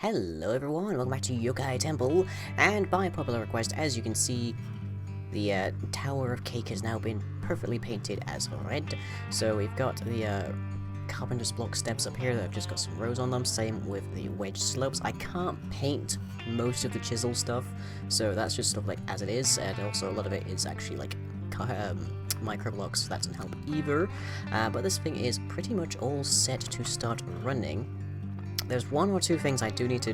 Hello everyone, welcome back to Yokai Temple, and by popular request, as you can see, the Tower of Cake has now been perfectly painted as red. So we've got the carpenter's block steps up here that have just got some rows on them, same with the wedge slopes. I can't paint most of the chisel stuff, so that's just stuff like as it is, and also a lot of it is actually like micro blocks, so that doesn't help either. But this thing is pretty much all set to start running. There's one or two things I do need to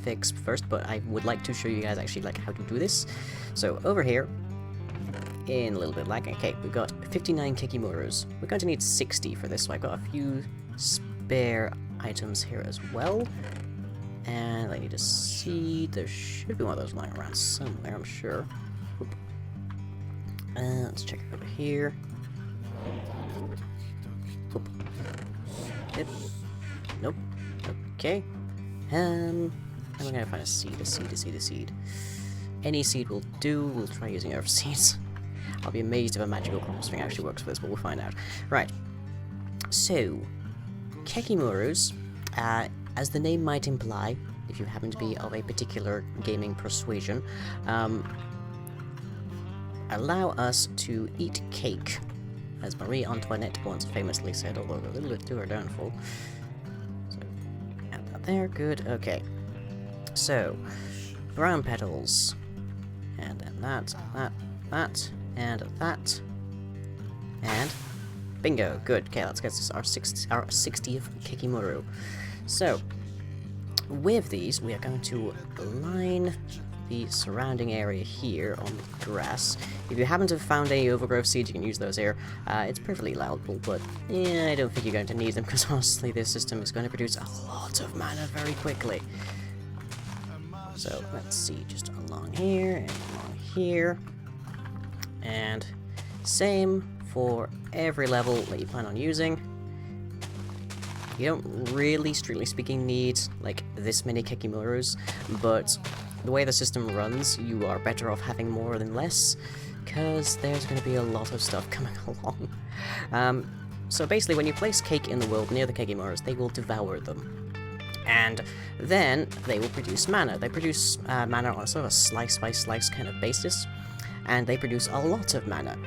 fix first, but I would like to show you guys actually how to do this. So over here, in a little bit lag, okay, we've got 59 Keiki Motors. We're going to need 60 for this, so I've got a few spare items here as well. And I need a seed. There should be one of those lying around somewhere, I'm sure. Let's check it over here. Oop. Yep. Nope. Okay. I'm gonna find a seed. Any seed will do. We'll try using our seeds. I'll be amazed if a magical cross thing actually works for this, but we'll find out. Right. So, Keiki Motors, as the name might imply, if you happen to be of a particular gaming persuasion, allow us to eat cake, as Marie Antoinette once famously said, although a little bit to her downfall. There, good, okay. So, brown petals. And then that, and that. And bingo, good. Okay, let's get this our 60th Keiki Maru. So, with these, we are going to line the surrounding area here on the grass. If you happen to have found any overgrowth seeds, you can use those here. It's perfectly allowable, but I don't think you're going to need them, because honestly this system is going to produce a lot of mana very quickly. So let's see, just along here and along here. And same for every level that you plan on using. You don't really, strictly speaking, need this many Keiki Motors, but the way the system runs, you are better off having more than less, because there's going to be a lot of stuff coming along. So basically, when you place cake in the world near the Keiki Motors, they will devour them. And then they will produce mana. They produce mana on sort of a slice-by-slice kind of basis, and they produce a lot of mana.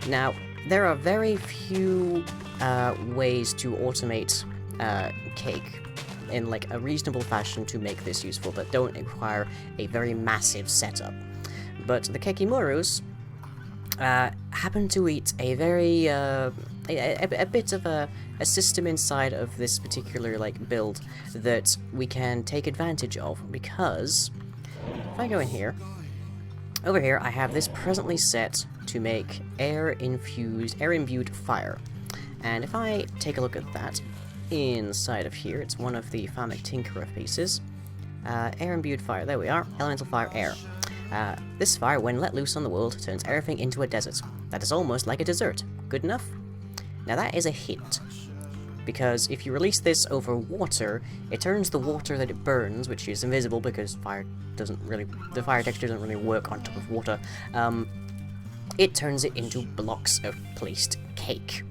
Now, there are very few ways to automate cake in a reasonable fashion to make this useful, that don't require a very massive setup. But the Keiki Motors happen to eat a very a bit of a system inside of this particular build that we can take advantage of, because if I go in here, over here I have this presently set to make air-imbued fire, and if I take a look at that inside of here, it's one of the Farmic Tinkerer pieces. Air-imbued fire, there we are. Elemental fire, air. This fire, when let loose on the world, turns everything into a desert. That is almost like a dessert. Good enough? Now that is a hint, because if you release this over water, it turns the water that it burns, which is invisible because the fire texture doesn't really work on top of water, it turns it into blocks of placed cake.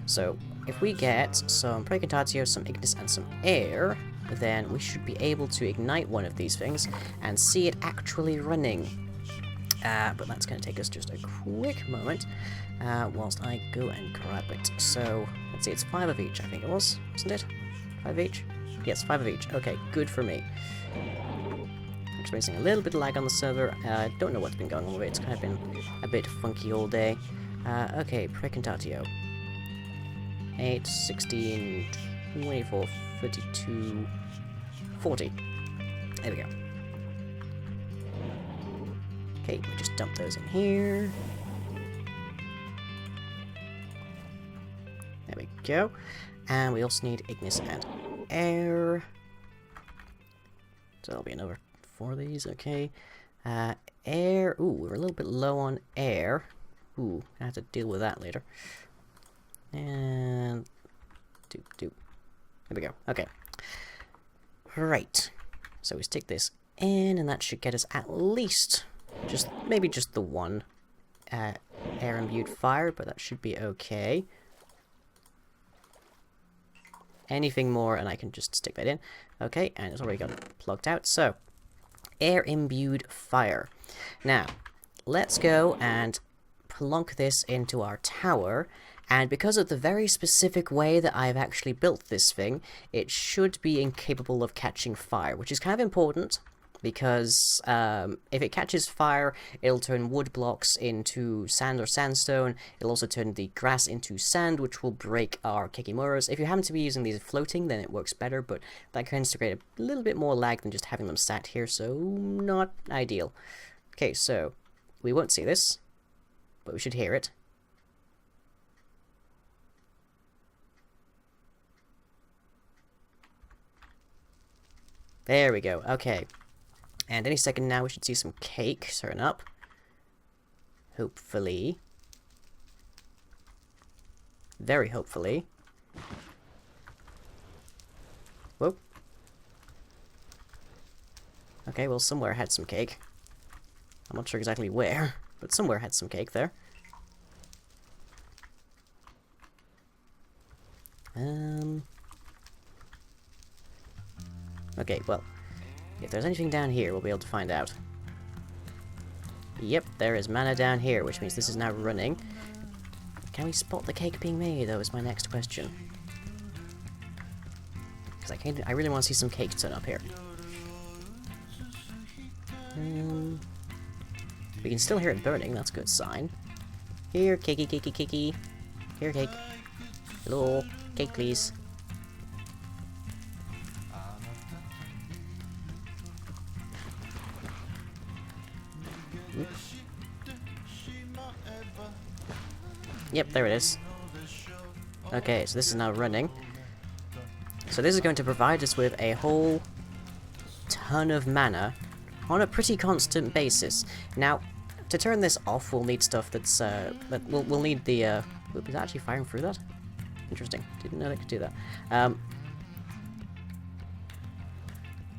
So, if we get some Precantatio, some Ignis, and some air, then we should be able to ignite one of these things and see it actually running. But that's going to take us just a quick moment whilst I go and grab it. So, let's see, it's 5 of each, I think it was, wasn't it? 5 of each? Yes, 5 of each. Okay, good for me. Experiencing a little bit of lag on the server. Don't know what's been going on with it. It's kind of been a bit funky all day. Okay, Precantatio. 8, 16, 24, 32, 40. There we go. Okay, we just dump those in here. There we go. And we also need Ignis and air. So that'll be another 4 of these, okay. Air, ooh, we're a little bit low on air. Ooh, I have to deal with that later. And there we go. Okay. Right. So we stick this in, and that should get us at least maybe just the one air-imbued fire, but that should be okay. anything more, and I can just stick that in. Okay, and it's already got plugged out. So, air-imbued fire. Now, let's go and plonk this into our tower, and because of the very specific way that I've actually built this thing, it should be incapable of catching fire, which is kind of important, because if it catches fire, it'll turn wood blocks into sand or sandstone. It'll also turn the grass into sand, which will break our Keiki Motors. If you happen to be using these floating, then it works better, but that tends to create a little bit more lag than just having them sat here, so not ideal. Okay, so we won't see this, but we should hear it. There we go, okay. And any second now we should see some cake turn up. Hopefully. Very hopefully. Whoa. Okay, well somewhere had some cake. I'm not sure exactly where, but somewhere had some cake there. Okay, well, if there's anything down here, we'll be able to find out. Yep, there is mana down here, which means this is now running. Can we spot the cake being made, though, is my next question. Because I really want to see some cake turn up here. We can still hear it burning, that's a good sign. Here, cakey, cakey, cakey. Here, cake. Hello, cake, please. Yep, there it is. Okay, so this is now running. So this is going to provide us with a whole ton of mana on a pretty constant basis. Now, to turn this off, we'll need stuff that's, we'll need the, is it actually firing through that? Interesting. Didn't know they could do that.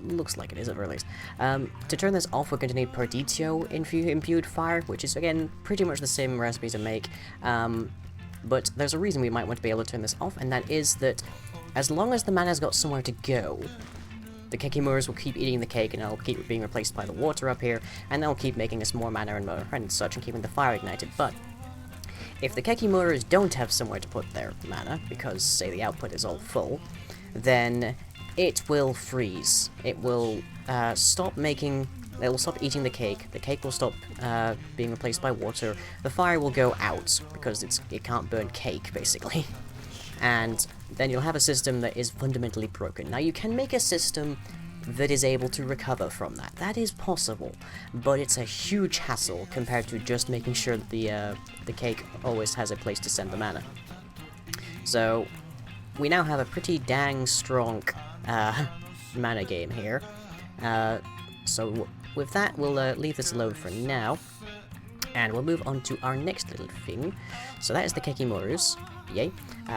Looks like it is, at very least. To turn this off, we're going to need Perditio imbued fire, which is, again, pretty much the same recipe to make. But there's a reason we might want to be able to turn this off, and that is that as long as the mana's got somewhere to go, the Keiki Motors will keep eating the cake, and it'll keep being replaced by the water up here, and they'll keep making us more mana and such, and keeping the fire ignited. But if the Keiki Motors don't have somewhere to put their mana, because, say, the output is all full, then it will freeze. It will stop making... It will stop eating the cake will stop being replaced by water, the fire will go out, because it can't burn cake, basically. And then you'll have a system that is fundamentally broken. Now, you can make a system that is able to recover from that. That is possible, but it's a huge hassle compared to just making sure that the cake always has a place to send the mana. So, we now have a pretty dang strong mana game here. So with that, we'll leave this alone for now, and we'll move on to our next little thing. So that is the Keiki Motors. Yay.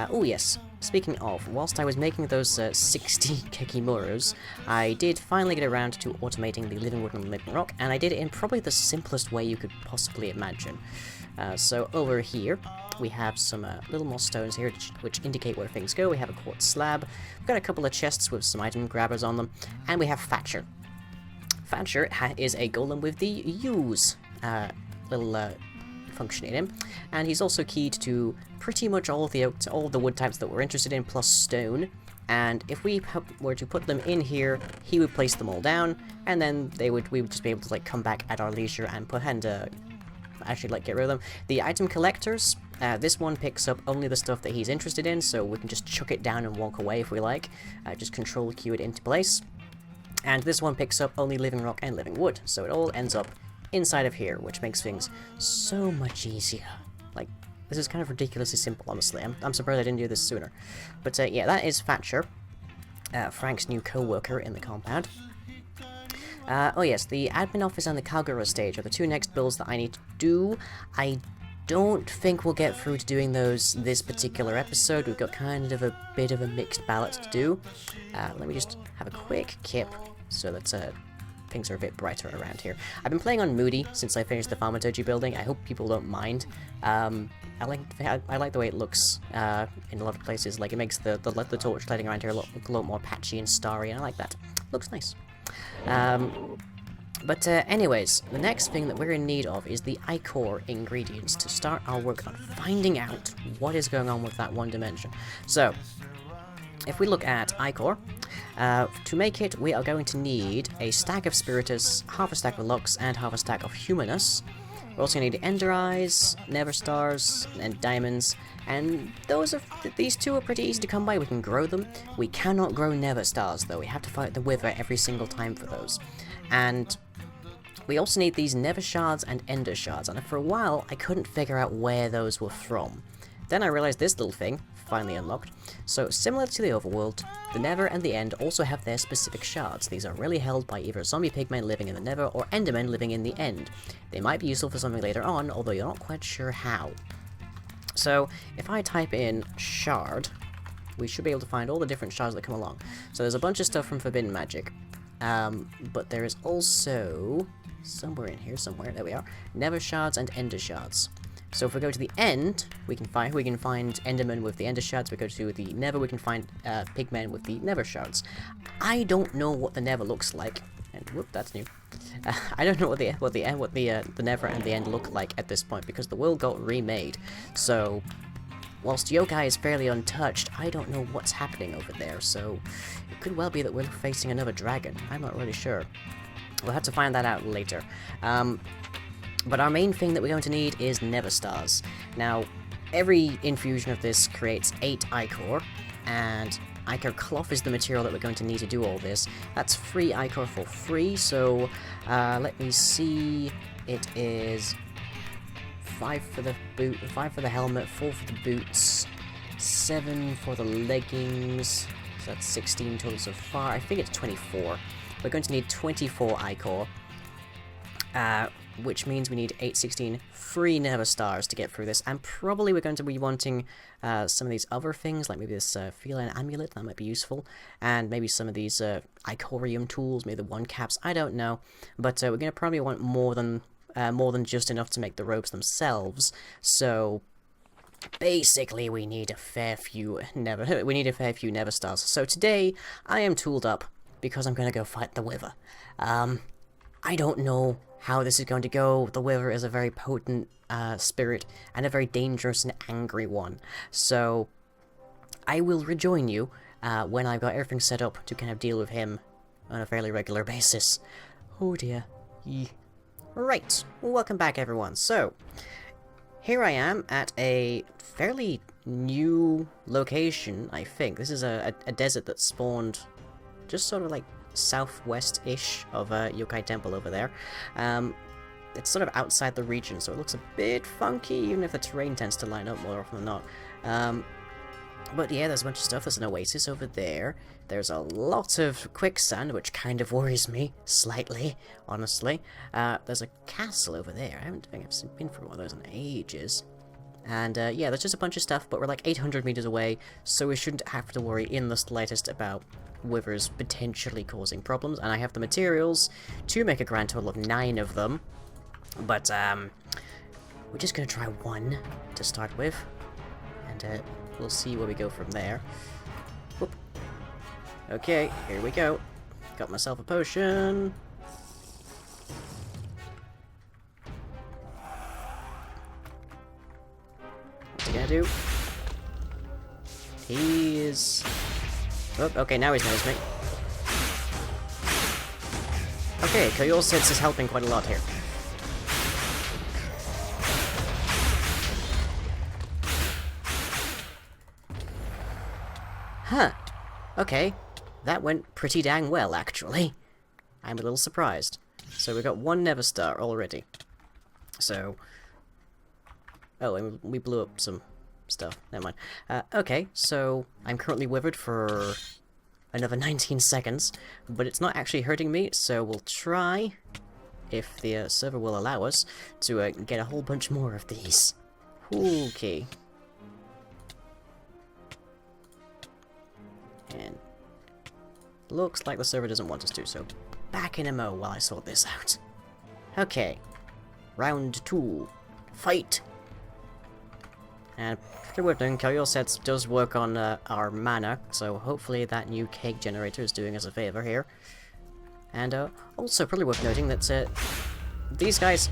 Oh yes, speaking of, whilst I was making those 60 Keiki Motors, I did finally get around to automating the living wood and living rock, and I did it in probably the simplest way you could possibly imagine. So over here, we have some little more stones here which indicate where things go. We have a quartz slab, we've got a couple of chests with some item grabbers on them, and we have Thatcher. Thatcher is a golem with the use little function in him, and he's also keyed to pretty much all of the wood types that we're interested in, plus stone. And if we were to put them in here, he would place them all down, and then we would just be able to like come back at our leisure and actually like get rid of them. The item collectors, this one picks up only the stuff that he's interested in, so we can just chuck it down and walk away if we like. Just control Q it into place. And this one picks up only living rock and living wood, so it all ends up inside of here, which makes things so much easier. Like, this is kind of ridiculously simple, honestly. I'm surprised I didn't do this sooner. But yeah, that is Thatcher, Frank's new co-worker in the compound. Oh yes, the admin office and the Calgary stage are the two next builds that I need to do. I don't think we'll get through to doing those this particular episode. We've got kind of a bit of a mixed ballot to do. Let me just have a quick kip so that things are a bit brighter around here. I've been playing on Moody since I finished the Famatoji building. I hope people don't mind. I like the way it looks in a lot of places. Like, it makes the torch lighting around here look a lot more patchy and starry, and I like that. Looks nice. But anyways, the next thing that we're in need of is the iCore ingredients to start our work on finding out what is going on with that one dimension. So, if we look at iCore, to make it, we are going to need a stack of Spiritus, half a stack of Lux, and half a stack of Humanus. We're also going to need Ender Eyes, Never Stars, and Diamonds, and these two are pretty easy to come by. We can grow them. We cannot grow Never Stars, though. We have to fight the Wither every single time for those. And we also need these Never Shards and Ender Shards, and for a while, I couldn't figure out where those were from. Then I realized this little thing, finally unlocked. So, similar to the overworld, the Never and the End also have their specific shards. These are really held by either zombie pigmen living in the Never or Endermen living in the End. They might be useful for something later on, although you're not quite sure how. So, if I type in shard, we should be able to find all the different shards that come along. So there's a bunch of stuff from Forbidden Magic. But there is also, somewhere in here, there we are, Never Shards and Ender Shards. So if we go to the End, we can find Endermen with the Ender Shards. We go to the Never, we can find Pigmen with the Never Shards. I don't know what the Never looks like, and whoop, that's new. I don't know what the Never and the End look like at this point because the world got remade. So whilst Yokai is fairly untouched, I don't know what's happening over there. So it could well be that we're facing another dragon. I'm not really sure. We'll have to find that out later. But our main thing that we're going to need is Never Stars. Now, every infusion of this creates 8 iCore, and iCore cloth is the material that we're going to need to do all this. That's free iCore for free, so let me see. It is 5 for the boot, 5 for the helmet, 4 for the boots, 7 for the leggings. So that's 16 total so far. I think it's 24. We're going to need 24 iCore. Which means we need 816 free Never Stars to get through this, and probably we're going to be wanting some of these other things, like maybe this feline amulet, that might be useful, and maybe some of these Icorium tools, maybe the one caps, I don't know, but we're going to probably want more than just enough to make the robes themselves, so basically we need a fair few Never Stars. So today, I am tooled up, because I'm going to go fight the Wither. I don't know how this is going to go. The Wither is a very potent spirit, and a very dangerous and angry one. So, I will rejoin you when I've got everything set up to kind of deal with him on a fairly regular basis. Oh dear. Right, welcome back everyone. So, here I am at a fairly new location, I think. This is a desert that spawned just sort of like southwest-ish of Yokai Temple over there. It's sort of outside the region, so it looks a bit funky, even if the terrain tends to line up more often than not. But yeah, there's a bunch of stuff. There's an oasis over there. There's a lot of quicksand, which kind of worries me slightly, honestly. There's a castle over there. I think I've been for one of those in ages. And yeah, there's just a bunch of stuff, but we're like 800 meters away, so we shouldn't have to worry in the slightest about Withers potentially causing problems. And I have the materials to make a grand total of 9 of them. But we're just going to try one to start with. And we'll see where we go from there. Whoop. Okay, here we go. Got myself a potion. What's he gonna do? He is... Oh, okay, now he's knows me. Okay, Koyol Sense is helping quite a lot here. Huh. Okay. That went pretty dang well, actually. I'm a little surprised. So we got 1 Never Star already. So... Oh, and we blew up some stuff. Never mind. Okay, so I'm currently withered for another 19 seconds, but it's not actually hurting me, so we'll try, if the server will allow us, to get a whole bunch more of these. Okay. And looks like the server doesn't want us to, so back in a mo while I sort this out. Okay. Round 2. Fight! And pretty worth noting, Kyo sets does work on our mana, so hopefully that new cake generator is doing us a favor here. And also probably worth noting that these guys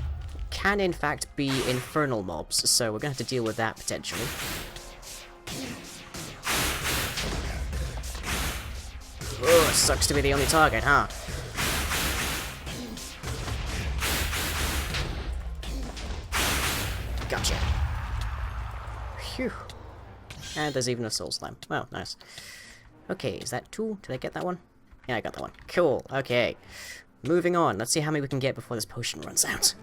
can in fact be infernal mobs, so we're going to have to deal with that potentially. Ugh, sucks to be the only target, huh? Gotcha. Phew. And there's even a soul slime. Oh, nice. Okay, is that 2? Did I get that one? Yeah, I got that one. Cool, okay. Moving on. Let's see how many we can get before this potion runs out.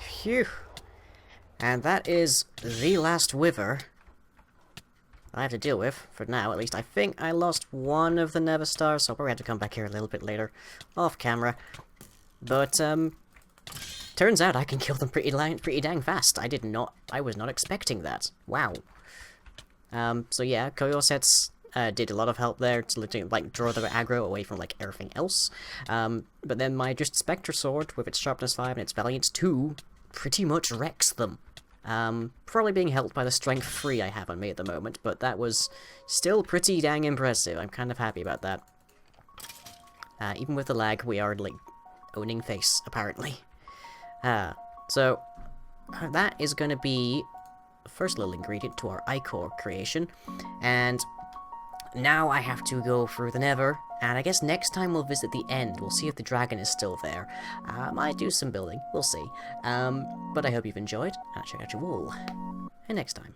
Phew. And that is the last wither I have to deal with, for now at least. I think I lost one of the Nether Stars, so I'll probably have to come back here a little bit later, off camera. But, turns out I can kill them pretty dang fast. I was not expecting that. Wow. So yeah, Koyo sets did a lot of help there to like draw the aggro away from like everything else. But then my just Spectre Sword with its Sharpness 5 and its Valiance 2 pretty much wrecks them. Probably being helped by the Strength 3 I have on me at the moment, but that was still pretty dang impressive. I'm kind of happy about that. Even with the lag, we are like owning face, apparently. So that is going to be the first little ingredient to our iCore creation, and now I have to go through the Nether, and I guess next time we'll visit the end. We'll see if the dragon is still there. Might do some building, we'll see. But I hope you've enjoyed, and I'll check out you all next time.